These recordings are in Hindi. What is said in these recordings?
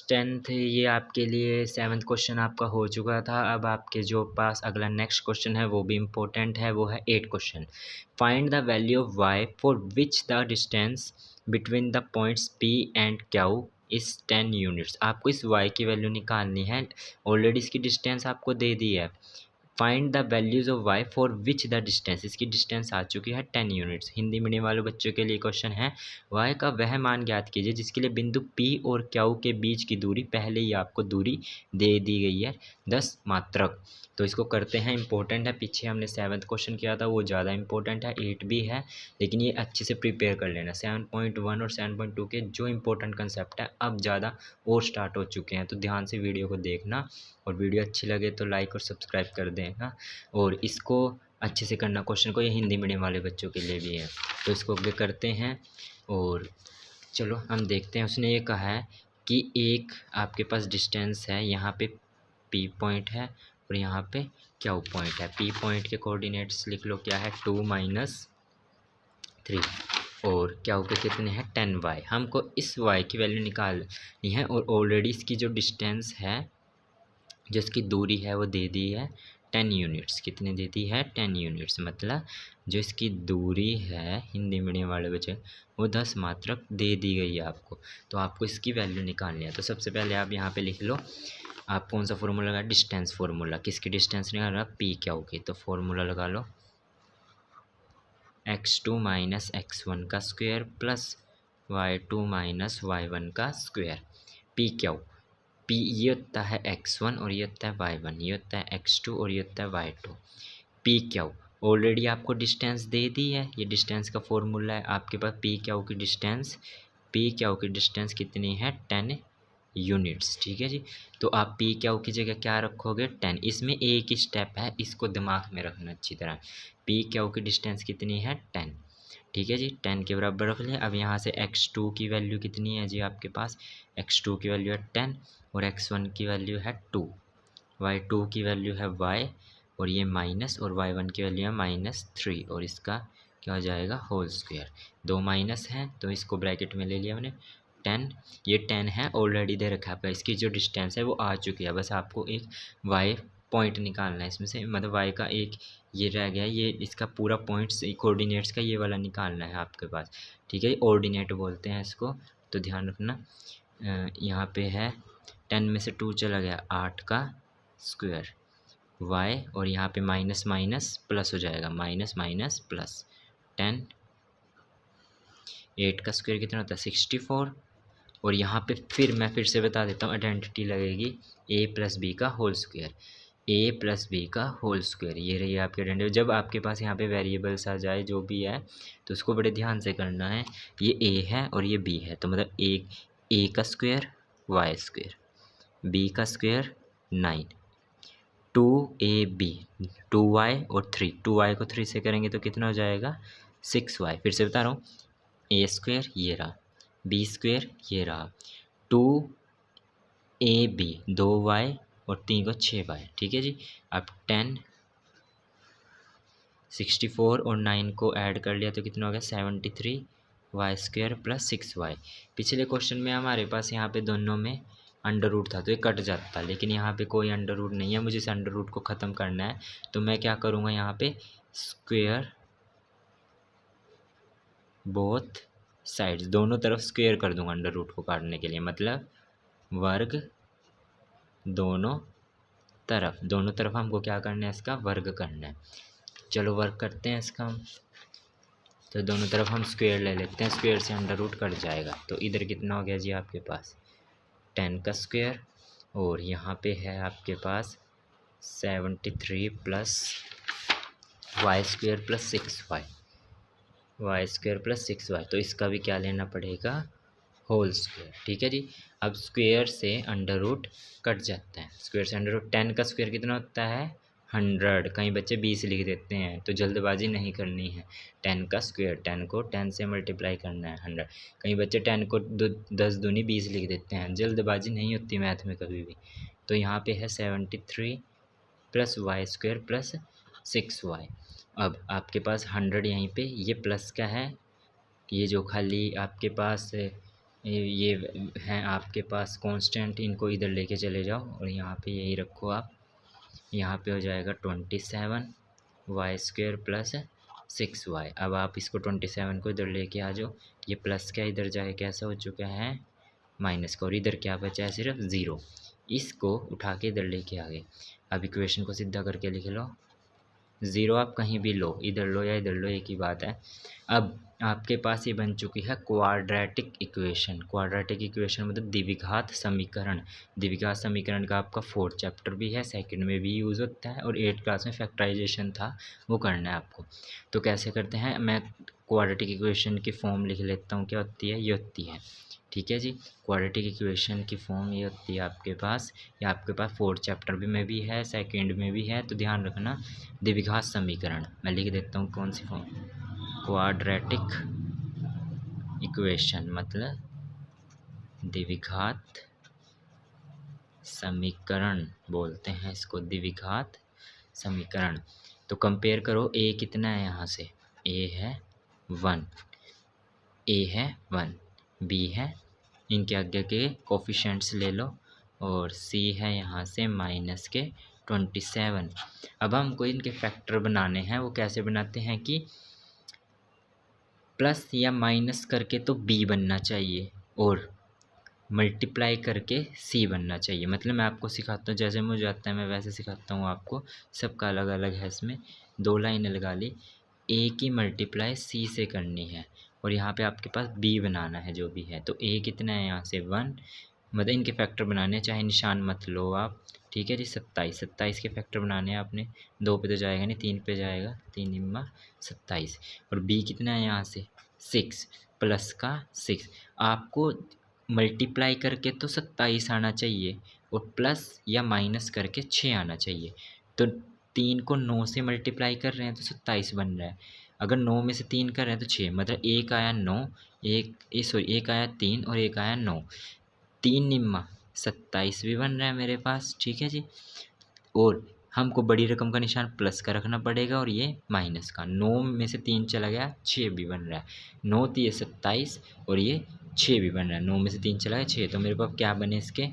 10th ये आपके लिए 7th क्वेश्चन आपका हो चुका था। अब आपके जो पास अगला नेक्स्ट क्वेश्चन है वो भी इम्पोर्टेंट है, वो है 8 question. Find the value of y for which the distance between the points p and q is 10 units. आपको इस y की वैल्यू निकालनी है। ऑलरेडी इसकी डिस्टेंस आपको दे दी है। Find the values of y for which the distance, इसकी डिस्टेंस आ चुकी है 10 यूनिट्स। हिंदी मीडियम वाले बच्चों के लिए क्वेश्चन है, y का वह मान ज्ञात कीजिए जिसके लिए बिंदु p और q के बीच की दूरी, पहले ही आपको दूरी दे दी गई है 10 मात्रक। तो इसको करते हैं, इंपॉर्टेंट है। पीछे हमने 7th क्वेश्चन किया था, वो ज़्यादा इंपॉर्टेंट है, 8 भी है, लेकिन ये अच्छे से प्रिपेयर कर लेना। 7.1 और 7.2 के जो इंपॉर्टेंट कंसेप्ट है अब ज़्यादा और स्टार्ट हो चुके हैं, तो ध्यान से वीडियो को देखना, और वीडियो अच्छी लगे तो लाइक और सब्सक्राइब कर देना, और इसको अच्छे से करना क्वेश्चन को। ये हिंदी मीडियम वाले बच्चों के लिए भी है, तो इसको आगे करते हैं। और चलो हम देखते हैं। उसने ये कहा है कि एक आपके पास डिस्टेंस है, यहाँ पे P पॉइंट है और यहाँ पे Q पॉइंट है। P पॉइंट के कोऑर्डिनेट्स लिख लो, क्या है 2 - 3, और Q के कितने हैं 10y। हमको इस y की वैल्यू निकालनी है, और ऑलरेडी इसकी जो डिस्टेंस है, जो इसकी दूरी है, वो दे दी है 10 यूनिट्स। कितने दे दी है 10 यूनिट्स, मतलब जो इसकी दूरी है हिंदी मीडियम वाले बच्चे, वो 10 मात्रक दे दी गई है आपको। तो आपको इसकी वैल्यू निकालनी है। तो सबसे पहले आप यहाँ पे लिख लो, आप कौन सा फार्मूला लगा, डिस्टेंस फार्मूला। किसकी डिस्टेंस निकाल, पी क्या होगी, तो फार्मूला लगा लो x2 - x1 का स्क्वायर प्लस y2 - y1 का स्क्वायर। पी क्या हो, P ये होता है x1 और ये होता है y1, ये होता है x2 और ये होता है y2। P क्या हो, ऑलरेडी आपको डिस्टेंस दे दी है, ये डिस्टेंस का फॉर्मूला है आपके पास। P क्या हो की डिस्टेंस, P क्या हो की डिस्टेंस कितनी है 10 यूनिट्स, ठीक है जी। तो आप P क्या हो की जगह क्या रखोगे 10। इसमें एक ही स्टेप है, इसको दिमाग में रखना अच्छी तरह। P क्या हो की डिस्टेंस कितनी है 10, ठीक है जी, 10 के बराबर रख लें। अब यहाँ से x2 की वैल्यू कितनी है जी आपके पास, x2 की वैल्यू है 10 और x1 की वैल्यू है 2, y2 की वैल्यू है y और ये माइनस, और y1 की वैल्यू है -3, और इसका क्या हो जाएगा होल स्क्वायर। दो माइनस हैं तो इसको ब्रैकेट में ले लिया मैंने। 10, ये 10 है, ऑलरेडी दे रखा है आपका। इसकी जो डिस्टेंस है वो आ चुकी है, बस आपको एक y पॉइंट निकालना है इसमें से, मतलब y का एक ये रह गया, ये इसका पूरा पॉइंट्स कोऑर्डिनेट्स का ये वाला निकालना है आपके पास, ठीक है। ऑर्डिनेट बोलते हैं इसको, तो ध्यान रखना। यहाँ पे है 10 में से 2 चला गया, 8 का स्क्वायर y, और यहाँ पे माइनस माइनस प्लस हो जाएगा, माइनस माइनस प्लस 10। 8 का स्क्वायर कितना होता है 64, और यहाँ पे फिर मैं फिर से बता देता हूँ, आइडेंटिटी लगेगी a + b का होल स्क्वायर, a + b का होल स्क्वायर, ये रही आपकी आइडेंटिटी। जब आपके पास यहाँ पे वेरिएबल्स आ जाए जो भी है, तो उसको बड़े ध्यान से करना है। ये a है और ये b है, तो मतलब a का स्क्वायर y स्क्वायर, b का स्क्वायर 9, 2ab 2y और 3, 2y को 3 से करेंगे तो कितना हो जाएगा 6y। फिर से बता रहा हूँ, a स्क्वायर ये रहा, b स्क्वायर ये रहा, 2ab 2y और 3 को 6y, ठीक है जी। अब 10 64 और 9 को ऐड कर लिया तो कितना हो गया 73 y स्क्वायर प्लस 6y। पिछले क्वेश्चन में हमारे पास यहाँ पे दोनों में अंडर रूट था तो ये कट जाता, लेकिन यहाँ पे कोई अंडर रूट नहीं है, मुझे इस अंडर रूट को ख़त्म करना है। तो मैं क्या करूँगा, यहाँ पे स्क्वायर बोथ साइड्स, दोनों तरफ स्क्वायर कर दूँगा अंडर रूट को काटने के लिए, मतलब वर्ग दोनों तरफ हमको क्या करना है, इसका वर्ग करना है। चलो वर्ग करते हैं इसका हम, तो दोनों तरफ हम स्क्वायर ले लेते हैं, स्क्वायर से अंडर रूट कट जाएगा। तो इधर कितना हो गया जी आपके पास 10 का स्क्वायर, और यहाँ पे है आपके पास 73 plus y square plus 6y, y square plus 6y। तो इसका भी क्या लेना पड़ेगा होल स्क्वायर, ठीक है जी। अब स्क्वायर से अंडर रूट कट जाता है, स्क्वायर से अंडर रूट। 10 का स्क्वायर कितना होता है 100, कई बच्चे 20 लिख देते हैं, तो जल्दबाजी नहीं करनी है। 10 का स्क्वायर, 10 को 10 से मल्टीप्लाई करना है 100। कई बच्चे 10 को 10 दूनी 20 लिख देते हैं, जल्दबाजी नहीं होती मैथ में कभी भी। तो यहाँ पे है 73 plus y square plus 6y। अब आपके पास 100 यहीं पे, ये प्लस का है, ये जो खाली आपके पास ये हैं आपके पास कांस्टेंट, इनको इधर लेके चले जाओ और यहाँ पे यही रखो आप। यहाँ पे हो जाएगा 27 वाई स्क्वेयर प्लस 6y। अब आप इसको 27 को इधर लेके आ जाओ, ये प्लस का इधर जाए कैसा हो चुका है माइनस का, और इधर क्या बचा है सिर्फ 0। इसको उठा के इधर लेके आ गए। अब इक्वेशन को सीधा करके लिख लो, 0 आप कहीं भी लो, इधर लो या इधर लो, एक ही बात है। अब आपके पास ये बन चुकी है क्वाड्रेटिक इक्वेशन। क्वाड्रेटिक इक्वेशन मतलब द्विघात समीकरण। द्विघात समीकरण का आपका 4th चैप्टर भी है, सेकंड में भी यूज़ होता है, और 8th क्लास में फैक्टराइजेशन था, वो करना है आपको। तो कैसे करते हैं, मैं क्वाड्रेटिक इक्वेशन की फॉर्म लिख लेता हूँ। क्या होती है, ये होती है, ठीक है जी। क्वाड्रेटिक इक्वेशन की फॉर्म ये होती है आपके पास, या आपके पास 4th चैप्टर भी में भी है, सेकंड में भी है, तो ध्यान रखना। द्विघात समीकरण मैं लिख देता हूँ, कौन सी फॉर्म, क्वाड्रेटिक इक्वेशन मतलब द्विघात समीकरण बोलते हैं इसको, द्विघात समीकरण। तो कंपेयर करो, a कितना है यहाँ से, a है 1, a है 1, b है, इनके आगे के कोफिशिएंट्स ले लो, और c है यहाँ से माइनस के 27। अब हमको इनके फैक्टर बनाने हैं, वो कैसे बनाते हैं कि प्लस या माइनस करके तो b बनना चाहिए, और मल्टीप्लाई करके c बनना चाहिए। मतलब मैं आपको सिखाता हूँ, जैसे मुझे आता है मैं वैसे सिखाता हूँ आपको, सबका अलग अलग है। इसमें 2 लाइनें लगा ली, a की मल्टीप्लाई c से करनी है, और यहाँ पे आपके पास b बनाना है जो भी है। तो a कितना है यहाँ से 1, मतलब इनके फैक्टर बनाने हैं, चाहे निशान मत लो आप, ठीक है जी। 27 के फैक्टर बनाने हैं आपने, 2 पे तो जाएगा नहीं, 3 पे जाएगा, 3 निम्मा 27। और b कितना है यहाँ से 6, प्लस का 6। आपको मल्टीप्लाई करके तो 27 आना चाहिए, और प्लस या माइनस करके 6 आना चाहिए। तो 3 को 9 से मल्टीप्लाई कर रहे हैं तो 27 बन रहा है। अगर 9 में से 3 कर रहे हैं तो 6, मतलब एक आया 9, एक आया 3 और एक आया 9, 3 निम्मा 27 भी बन रहा है मेरे पास, ठीक है जी। और हमको बड़ी रकम का निशान प्लस का रखना पड़ेगा, और ये माइनस का। 9 में से 3 चला गया, 6 भी बन रहा है। 9 3 27, और ये 6 भी बन रहा है। 9 में से 3 चला गया 6, तो मेरे पास क्या बने इसके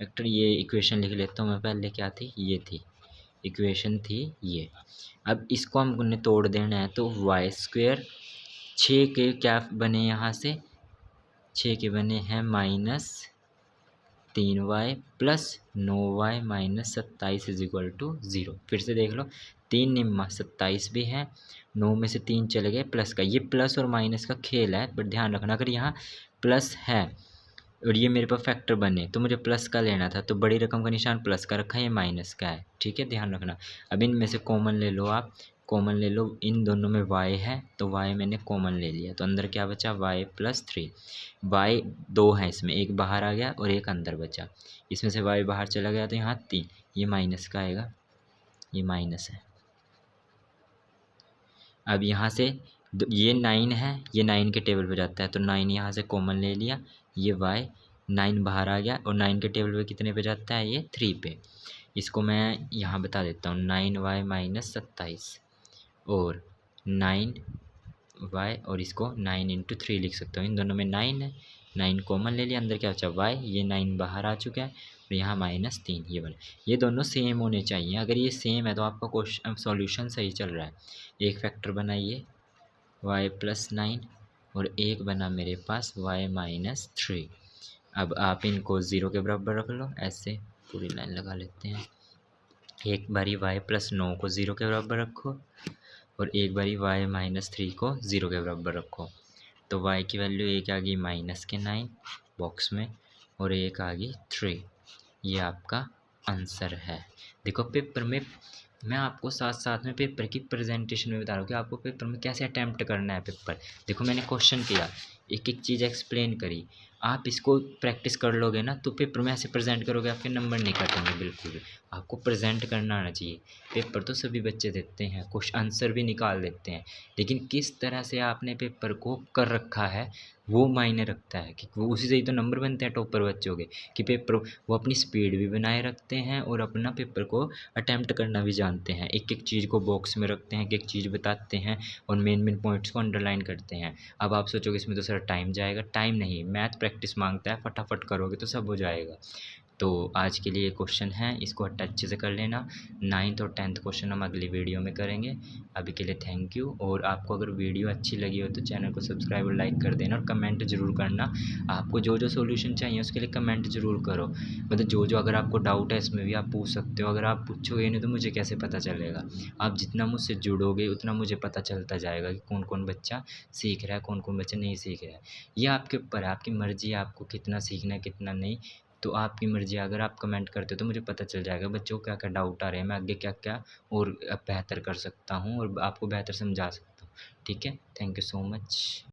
वेक्टर। ये इक्वेशन लिख लेता हूँ मैं, पहले क्या थी, ये थी इक्वेशन थी ये। अब इसको हमने तोड़ देना है, तो वाई स्क्वेयर 6 के क्या बने यहाँ से, 6 के बने हैं minus 3y plus 9y minus 27 is equal to 0। फिर से देख लो, 3 निम्मा 27 भी है, 9 में से 3 चले गए, प्लस का। ये प्लस और माइनस का खेल है, बट ध्यान रखना अगर यहाँ प्लस है और ये मेरे पास फैक्टर बने तो मुझे प्लस का लेना था, तो बड़ी रकम का निशान प्लस का रखा है, ये माइनस का है, ठीक है, ध्यान रखना। अब इनमें से कॉमन ले लो आप, कॉमन ले लो, इन दोनों में y है तो y मैंने कॉमन ले लिया, तो अंदर क्या बचा y प्लस 3। y 2 है इसमें, एक बाहर आ गया और एक अंदर बचा, इसमें से y बाहर चला गया तो यहाँ 3, ये माइनस का आएगा, ये माइनस है। अब यहाँ से ये 9 है, ये 9 के टेबल पे जाता है, तो 9 यहाँ से कॉमन ले लिया, ये y 9 बाहर आ गया, और 9 के टेबल पे कितने पे जाता है, ये 3 पे। इसको मैं यहाँ बता देता हूँ, 9y माइनस 27 और 9y, और इसको 9 इंटू 3 लिख सकता हूँ। इन दोनों में 9 है, 9 कॉमन ले लिया, अंदर क्या बचा y, ये 9 बाहर आ चुका है, और यहाँ माइनस 3 ये बने। ये दोनों सेम होने चाहिए, अगर ये सेम है तो आपका क्वेश्चन सॉल्यूशन सही चल रहा है। एक फैक्टर बनाइए y प्लस 9, और एक बना मेरे पास y माइनस 3। अब आप इनको 0 के बराबर रख लो, ऐसे पूरी लाइन लगा लेते हैं। एक बारी y प्लस 9 को 0 के बराबर रखो, और एक बारी y माइनस 3 को 0 के बराबर रखो, तो y की वैल्यू एक आ गई माइनस के 9 बॉक्स में, और एक आ गई 3। ये आपका आंसर है। देखो पेपर में मैं आपको साथ साथ में पेपर की प्रेजेंटेशन में बता रहा हूँ कि आपको पेपर में कैसे अटैम्प्ट करना है पेपर। देखो मैंने क्वेश्चन किया, एक एक चीज़ एक्सप्लेन करी, आप इसको प्रैक्टिस कर लोगे ना तो पेपर में ऐसे प्रेजेंट करोगे, आपके नंबर नहीं कटेंगे बिल्कुल भी। आपको प्रेजेंट करना आना चाहिए। पेपर तो सभी बच्चे देते हैं, कुछ आंसर भी निकाल देते हैं, लेकिन किस तरह से आपने पेपर को कर रखा है वो मायने रखता है, कि वो उसी से ही तो नंबर बनते हैं टॉपर बच्चों के, कि पेपर वो अपनी स्पीड भी बनाए रखते हैं और अपना पेपर को अटैम्प्ट करना भी जानते हैं। एक एक चीज़ को बॉक्स में रखते हैं, एक एक चीज़ बताते हैं और मेन मेन पॉइंट्स को अंडरलाइन करते हैं। अब आप सोचोगे इसमें तो सर टाइम जाएगा, टाइम नहीं, मैथ प्रैक्टिस प्रैक्टिस मांगता है, फटाफट करोगे तो सब हो जाएगा। तो आज के लिए ये क्वेश्चन है, इसको अच्छे से कर लेना। 9th और 10th क्वेश्चन हम अगली वीडियो में करेंगे। अभी के लिए थैंक यू। और आपको अगर वीडियो अच्छी लगी हो तो चैनल को सब्सक्राइब और लाइक कर देना और कमेंट ज़रूर करना। आपको जो जो सॉल्यूशन चाहिए उसके लिए कमेंट ज़रूर करो। मतलब जो अगर आपको डाउट है इसमें भी आप पूछ सकते हो। अगर आप पूछोगे नहीं तो मुझे कैसे पता चलेगा? आप जितना मुझसे जुड़ोगे उतना मुझे पता चलता जाएगा कि कौन कौन बच्चा सीख रहा है, कौन कौन बच्चा नहीं सीख रहा है। ये आपके ऊपर है, आपकी मर्ज़ी है आपको कितना सीखना है कितना नहीं। तो आपकी मर्ज़ी है, अगर आप कमेंट करते हो तो मुझे पता चल जाएगा बच्चों को क्या क्या डाउट आ रहे हैं, मैं आगे क्या क्या और बेहतर कर सकता हूँ और आपको बेहतर समझा सकता हूँ। ठीक है, थैंक यू सो मच।